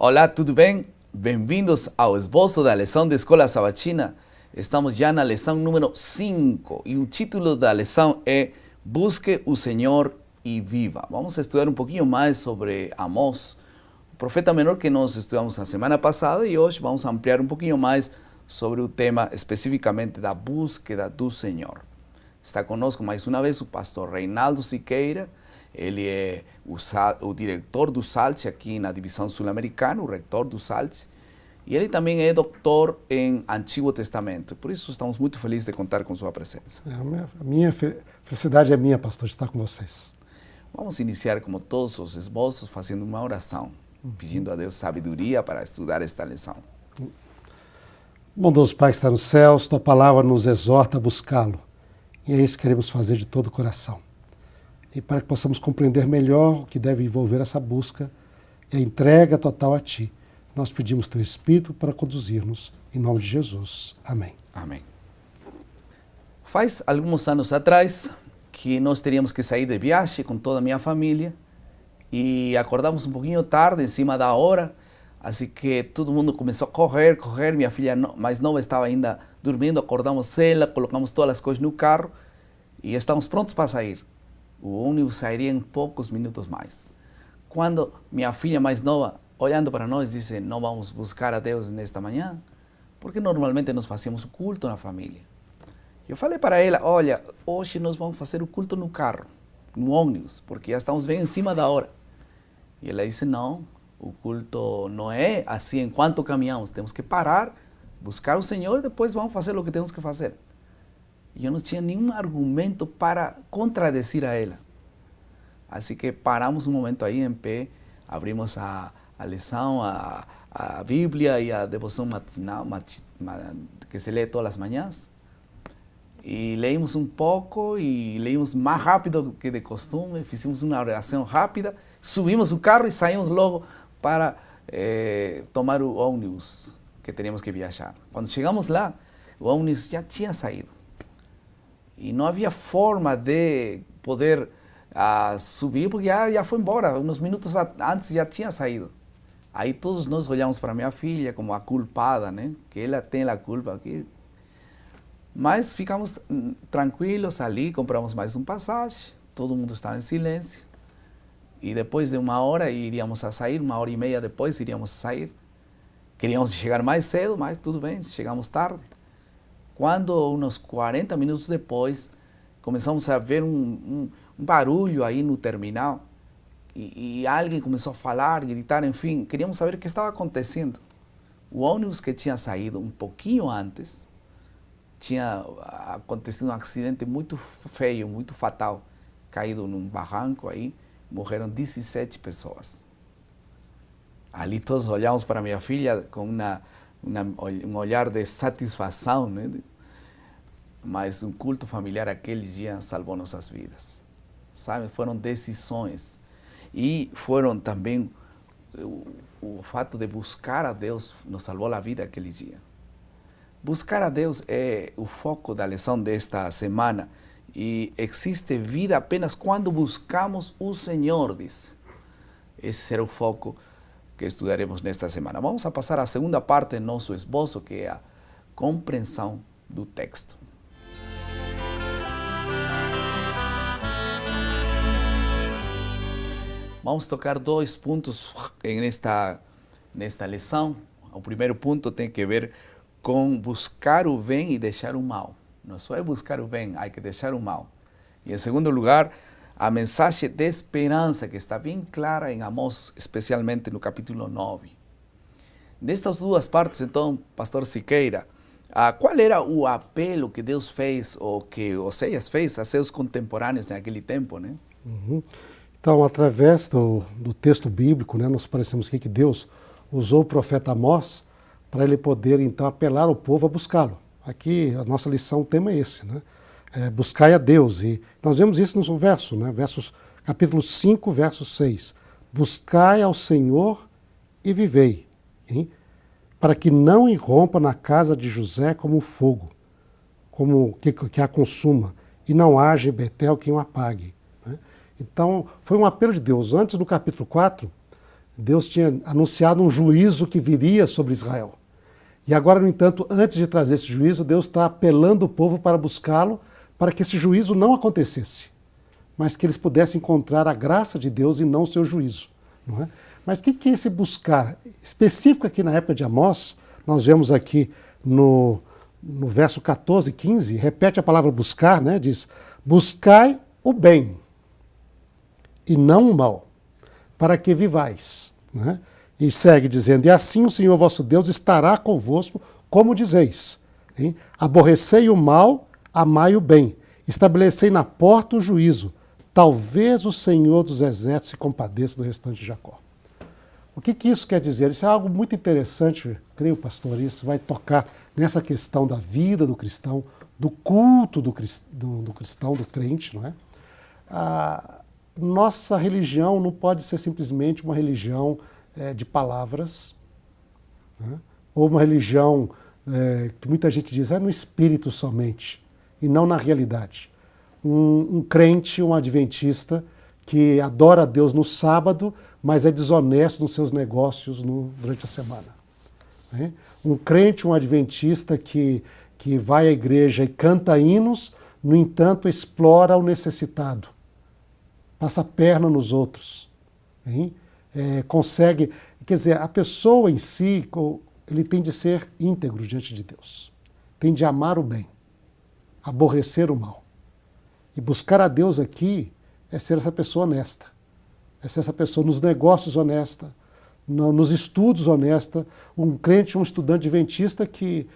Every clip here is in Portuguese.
Olá, tudo bem? Bem-vindos ao esboço da lição da Escola Sabatina. Estamos já na lição número 5 e o título da lição é Busque o Senhor e Viva. Vamos estudar um pouquinho mais sobre Amós, o profeta menor que nós estudamos na semana passada, e hoje vamos ampliar um pouquinho mais sobre o tema especificamente da búsqueda do Senhor. Está conosco mais uma vez o pastor Reinaldo Siqueira. Ele é o diretor do SALT aqui na divisão sul-americana, o reitor do SALT. E ele também é doutor em Antigo Testamento. Por isso estamos muito felizes de contar com sua presença. A minha felicidade é minha, pastor, de estar com vocês. Vamos iniciar, como todos os esboços, fazendo uma oração, pedindo a Deus sabedoria para estudar esta lição. Bondoso Pai que está nos céus, tua palavra nos exorta a buscá-lo. E é isso que queremos fazer de todo o coração. E para que possamos compreender melhor o que deve envolver essa busca e a entrega total a Ti, nós pedimos Teu Espírito para conduzir-nos, em nome de Jesus. Amém. Amém. Faz alguns anos atrás que nós teríamos que sair de viagem com toda a minha família e acordamos um pouquinho tarde, em cima da hora, assim que todo mundo começou a correr, minha filha mais nova estava ainda dormindo, acordamos ela, colocamos todas as coisas no carro e estamos prontos para sair. O ônibus sairia em poucos minutos mais. Quando minha filha mais nova, olhando para nós, disse: não vamos buscar a Deus nesta manhã? Porque normalmente nós fazíamos o culto na família. Eu falei para ela: olha, hoje nós vamos fazer o culto no carro, no ônibus, porque já estamos bem em cima da hora. E ela disse: não, o culto não é assim enquanto caminhamos. Temos que parar, buscar o Senhor e depois vamos fazer o que temos que fazer. E eu não tinha nenhum argumento para contradizer a ela. Assim que paramos um momento aí em pé, abrimos a lição, a Bíblia e a devoção matinal, que se lê todas as manhãs. E leímos um pouco e leímos mais rápido do que de costume, fizemos uma oração rápida, subimos o carro e saímos logo para tomar o ônibus que teríamos que viajar. Quando chegamos lá, o ônibus já tinha saído. E não havia forma de poder subir, porque já foi embora. Uns minutos antes já tinha saído. Aí todos nós olhamos para minha filha como a culpada, né? Que ela tem a culpa aqui. Mas ficamos tranquilos ali, compramos mais um passagem, todo mundo estava em silêncio. E depois de uma hora iríamos a sair, 1h30 depois iríamos a sair. Queríamos chegar mais cedo, mas tudo bem, chegamos tarde. Quando, uns 40 minutos depois, começamos a ver um barulho aí no terminal e alguém começou a falar, gritar, enfim, queríamos saber o que estava acontecendo. O ônibus que tinha saído um pouquinho antes, tinha acontecido um acidente muito feio, muito fatal, caído num barranco aí, morreram 17 pessoas. Ali todos olhamos para minha filha com um olhar de satisfação, né? Mas um culto familiar aquele dia salvou nossas vidas. Sabe, foram decisões. E foram também o fato de buscar a Deus nos salvou a vida aquele dia. Buscar a Deus é o foco da lição desta semana. E existe vida apenas quando buscamos o Senhor, diz. Esse será o foco que estudaremos nesta semana. Vamos a passar à segunda parte do nosso esboço, que é a compreensão do texto. Vamos tocar 2 pontos nesta lição. O primeiro ponto tem que ver com buscar o bem e deixar o mal. Não só é buscar o bem, há que deixar o mal. E em segundo lugar, a mensagem de esperança, que está bem clara em Amós, especialmente no capítulo 9. Nestas duas partes, então, pastor Siqueira, qual era o apelo que Deus fez, ou que Oséias fez a seus contemporâneos naquele tempo, né? Então, através do texto bíblico, né, nós parecemos que Deus usou o profeta Amós para ele poder, então, apelar ao povo a buscá-lo. Aqui, a nossa lição, o tema é esse, né? Buscai a Deus. E nós vemos isso no verso, né? Capítulo 5, verso 6. Buscai ao Senhor e vivei, hein? Para que não irrompa na casa de José como fogo, como que a consuma, e não haja em Betel quem o apague. Né? Então, foi um apelo de Deus. Antes, no capítulo 4, Deus tinha anunciado um juízo que viria sobre Israel. E agora, no entanto, antes de trazer esse juízo, Deus está apelando o povo para buscá-lo, para que esse juízo não acontecesse, mas que eles pudessem encontrar a graça de Deus e não o seu juízo. Não é? Mas o que é esse buscar? Específico aqui na época de Amós, nós vemos aqui no verso 14 e 15, repete a palavra buscar, né? Diz, buscai o bem e não o mal, para que vivais. Né? E segue dizendo, e assim o Senhor vosso Deus estará convosco, como dizeis. Hein? Aborrecei o mal, amai o bem, estabelecei na porta o juízo, talvez o Senhor dos exércitos se compadeça do restante de Jacó. O que isso quer dizer? Isso é algo muito interessante, creio, pastor, isso vai tocar nessa questão da vida do cristão, do culto do cristão, do crente, não é? A nossa religião não pode ser simplesmente uma religião de palavras, né? Ou uma religião que muita gente diz, é no espírito somente, e não na realidade. Um crente, um adventista, que adora a Deus no sábado, mas é desonesto nos seus negócios durante a semana. Né? Um crente, um adventista que vai à igreja e canta hinos, no entanto explora o necessitado, passa a perna nos outros, hein? Consegue, quer dizer, a pessoa em si, ele tem de ser íntegro diante de Deus, tem de amar o bem, aborrecer o mal. E buscar a Deus aqui é ser essa pessoa honesta, é ser essa pessoa nos negócios honesta, nos estudos honesta, um crente, um estudante adventista que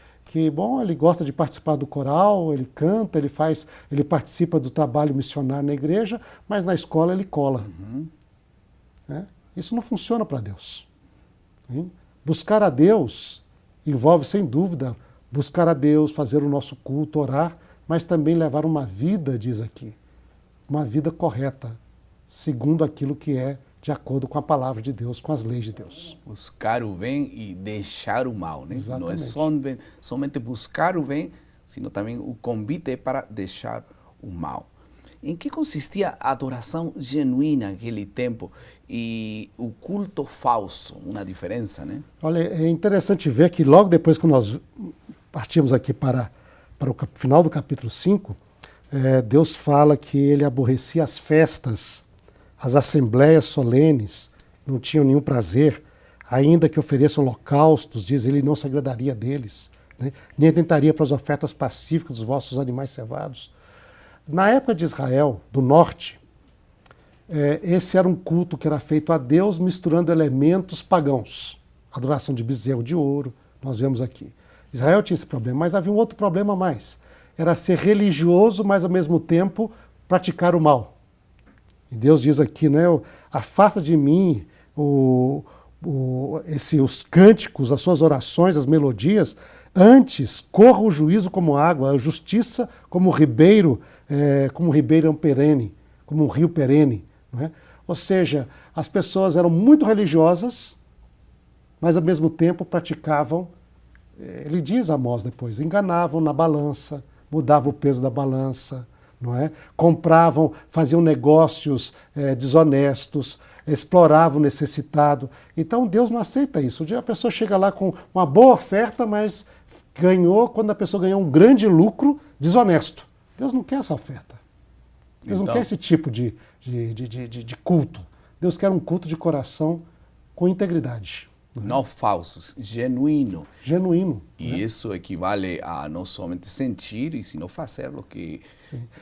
bom, ele gosta de participar do coral, ele canta, ele participa do trabalho missionário na igreja, mas na escola ele cola. Uhum. Isso não funciona para Deus. Hein? Buscar a Deus envolve, sem dúvida, buscar a Deus, fazer o nosso culto, orar, mas também levar uma vida, diz aqui, uma vida correta, segundo aquilo que é de acordo com a palavra de Deus, com as leis de Deus. Buscar o bem e deixar o mal, né? Exatamente. Não é somente buscar o bem, sino também o convite é para deixar o mal. Em que consistia a adoração genuína naquele tempo e o culto falso? Uma diferença, né? Olha, é interessante ver que logo depois que nós partimos aqui para o final do capítulo 5, Deus fala que ele aborrecia as festas, as assembleias solenes, não tinham nenhum prazer, ainda que ofereçam holocaustos, diz ele, não se agradaria deles, né? Nem atentaria para as ofertas pacíficas dos vossos animais cevados. Na época de Israel, do norte, esse era um culto que era feito a Deus misturando elementos pagãos. Adoração de bezerro de ouro, nós vemos aqui. Israel tinha esse problema, mas havia um outro problema a mais. Era ser religioso, mas ao mesmo tempo praticar o mal. E Deus diz aqui, né, afasta de mim os cânticos, as suas orações, as melodias, antes corra o juízo como água, a justiça como ribeiro perene, como um rio perene. Não é? Ou seja, as pessoas eram muito religiosas, mas ao mesmo tempo praticavam, ele diz a Amós depois, enganavam na balança, mudavam o peso da balança, não é? Compravam, faziam negócios desonestos, exploravam o necessitado. Então Deus não aceita isso. Um dia a pessoa chega lá com uma boa oferta, mas quando a pessoa ganhou um grande lucro, desonesto. Deus não quer essa oferta. Deus não quer esse tipo de culto. Deus quer um culto de coração com integridade. Não falsos, genuíno. Genuíno. E né? isso equivale a não somente sentir, e sino fazer o que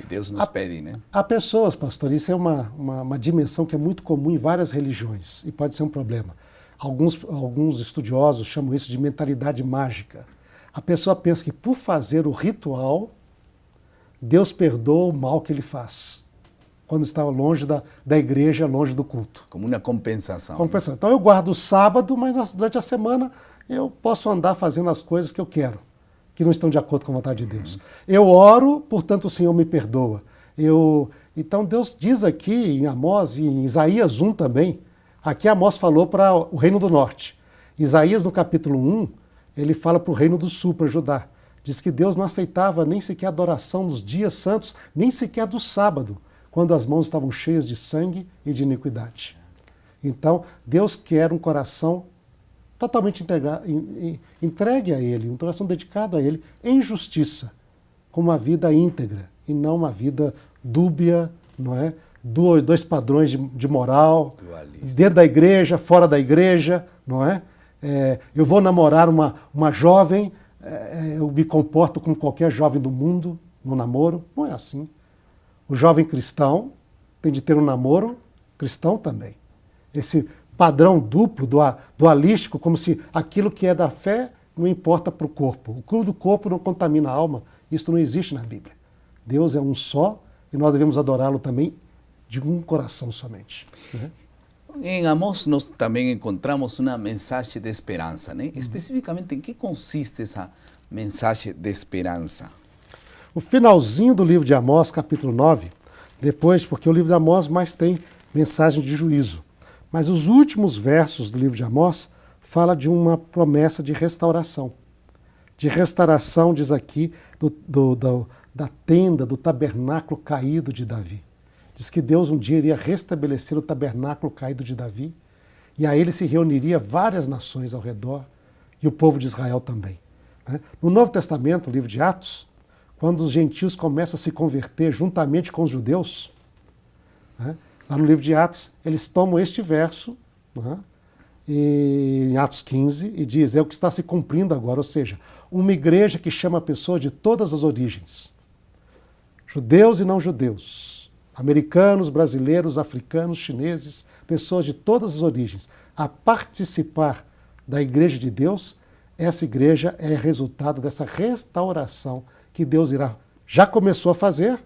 Deus nos pede, né? Há pessoas, pastor, isso é uma dimensão que é muito comum em várias religiões e pode ser um problema. Alguns estudiosos chamam isso de mentalidade mágica. A pessoa pensa que por fazer o ritual, Deus perdoa o mal que ele faz. Quando está longe da igreja, longe do culto. Como uma compensação. Compensação. Então eu guardo o sábado, mas durante a semana eu posso andar fazendo as coisas que eu quero, que não estão de acordo com a vontade de Deus. Eu oro, portanto o Senhor me perdoa. Então Deus diz aqui em Amós e em Isaías 1 também, aqui Amós falou para o reino do norte. Isaías no capítulo 1, ele fala para o reino do sul, para Judá. Diz que Deus não aceitava nem sequer adoração nos dias santos, nem sequer do sábado, quando as mãos estavam cheias de sangue e de iniquidade. Então, Deus quer um coração totalmente entregue a Ele, um coração dedicado a Ele, em justiça, com uma vida íntegra, e não uma vida dúbia, não é? Dois padrões de moral, dentro da igreja, fora da igreja, não é? Eu vou namorar uma jovem, eu me comporto como qualquer jovem do mundo no namoro. Não é assim. O jovem cristão tem de ter um namoro cristão também. Esse padrão duplo, dualístico, como se aquilo que é da fé não importa para o corpo. O cru do corpo não contamina a alma. Isso não existe na Bíblia. Deus é um só e nós devemos adorá-lo também de um coração somente. Né? Em Amós nós também encontramos uma mensagem de esperança, né? Especificamente, em que consiste essa mensagem de esperança? O finalzinho do livro de Amós, capítulo 9, depois, porque o livro de Amós mais tem mensagem de juízo, mas os últimos versos do livro de Amós fala de uma promessa de restauração. De restauração, diz aqui, da tenda, do tabernáculo caído de Davi. Diz que Deus um dia iria restabelecer o tabernáculo caído de Davi, e a ele se reuniria várias nações ao redor, e o povo de Israel também. Né? No Novo Testamento, o livro de Atos, quando os gentios começam a se converter juntamente com os judeus, né? Lá no livro de Atos, eles tomam este verso, né? Em Atos 15, e diz, é o que está se cumprindo agora, ou seja, uma igreja que chama pessoas de todas as origens, judeus e não judeus, americanos, brasileiros, africanos, chineses, pessoas de todas as origens, a participar da igreja de Deus. Essa igreja é resultado dessa restauração que Deus já começou a fazer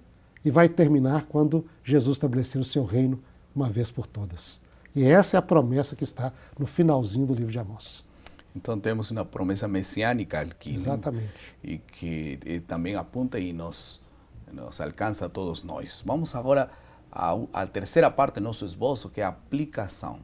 e vai terminar quando Jesus estabelecer o seu reino uma vez por todas. E essa é a promessa que está no finalzinho do livro de Amós. Então temos uma promessa messiânica aqui. Exatamente. Né? E que também apunta e nos alcança a todos nós. Vamos agora à terceira parte do nosso esboço, que é a aplicação.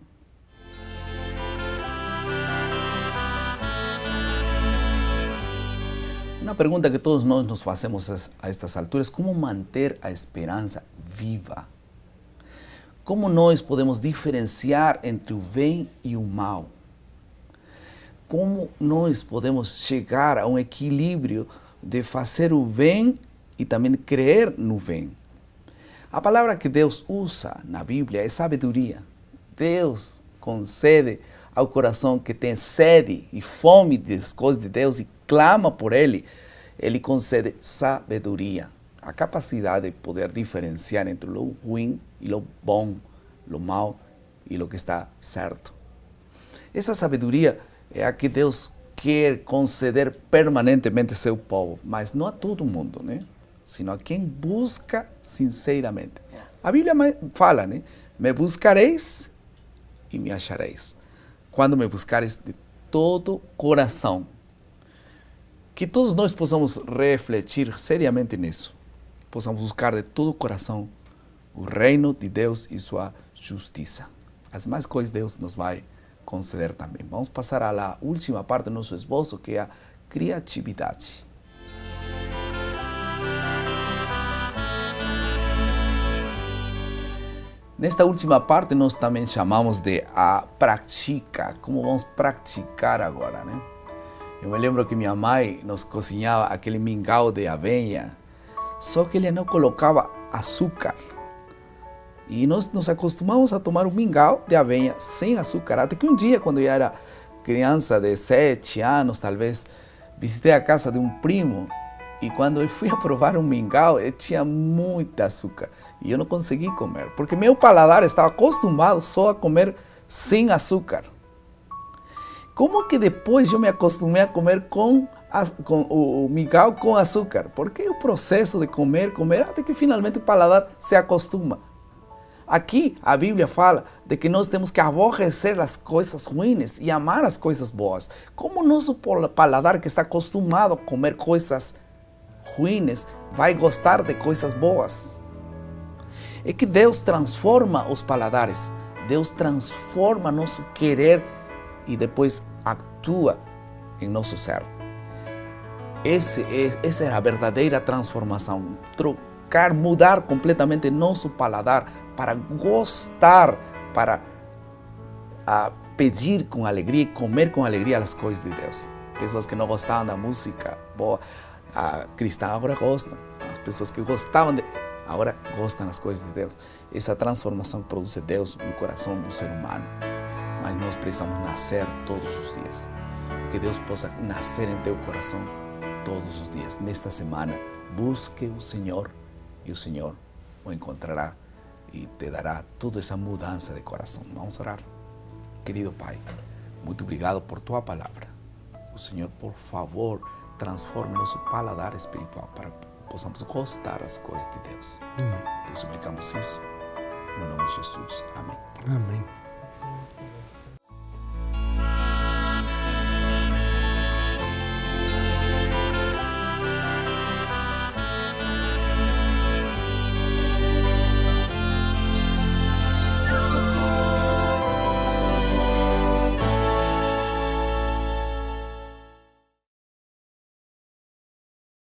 Uma pergunta que todos nós nos fazemos a estas alturas: como manter a esperança viva? Como nós podemos diferenciar entre o bem e o mal? Como nós podemos chegar a um equilíbrio de fazer o bem e também crer no bem? A palavra que Deus usa na Bíblia é sabedoria. Deus concede ao coração que tem sede e fome das coisas de Deus e clama por Ele, Ele concede sabedoria, a capacidade de poder diferenciar entre o ruim e o bom, o mal e o que está certo. Essa sabedoria é a que Deus quer conceder permanentemente a seu povo, mas não a todo mundo, né? Sino a quem busca sinceramente. A Bíblia fala, né? Me buscareis e me achareis. Quando me buscareis de todo coração. Que todos nós possamos refletir seriamente nisso. Possamos buscar de todo coração o reino de Deus e sua justiça. As demais coisas Deus nos vai conceder também. Vamos passar à última parte do nosso esboço, que é a criatividade. Nesta última parte, nós também chamamos de a prática. Como vamos praticar agora, né? Eu me lembro que minha mãe nos cozinhava aquele mingau de aveia, só que ele não colocava açúcar. E nós nos acostumamos a tomar um mingau de aveia sem açúcar. Até que um dia, quando eu era criança de 7 anos, talvez, visitei a casa de um primo. E quando eu fui a provar um mingau, eu tinha muito açúcar. E eu não consegui comer, porque meu paladar estava acostumado só a comer sem açúcar. Como que depois eu me acostumei a comer com o mingau com açúcar? Porque é o processo de comer, até que finalmente o paladar se acostuma. Aqui a Bíblia fala de que nós temos que aborrecer as coisas ruins e amar as coisas boas. Como o nosso paladar, que está acostumado a comer coisas ruins, vai gostar de coisas boas? É que Deus transforma os paladares, Deus transforma nosso querer e depois atua em nosso ser. Essa é a verdadeira transformação. Mudar completamente nosso paladar para gostar, para a pedir com alegria e comer com alegria as coisas de Deus. Pessoas que não gostavam da música boa, a cristã agora gostam. As pessoas que gostavam agora gostam das coisas de Deus. Essa transformação produz Deus no coração do ser humano. Mas nós precisamos nascer todos os dias. Que Deus possa nascer em teu coração todos os dias. Nesta semana, busque o Senhor e o Senhor o encontrará e te dará toda essa mudança de coração. Vamos orar. Querido Pai, muito obrigado por tua palavra. O Senhor, por favor, transforme nosso paladar espiritual para que possamos gostar das coisas de Deus. Te suplicamos isso no nome de Jesus. Amém.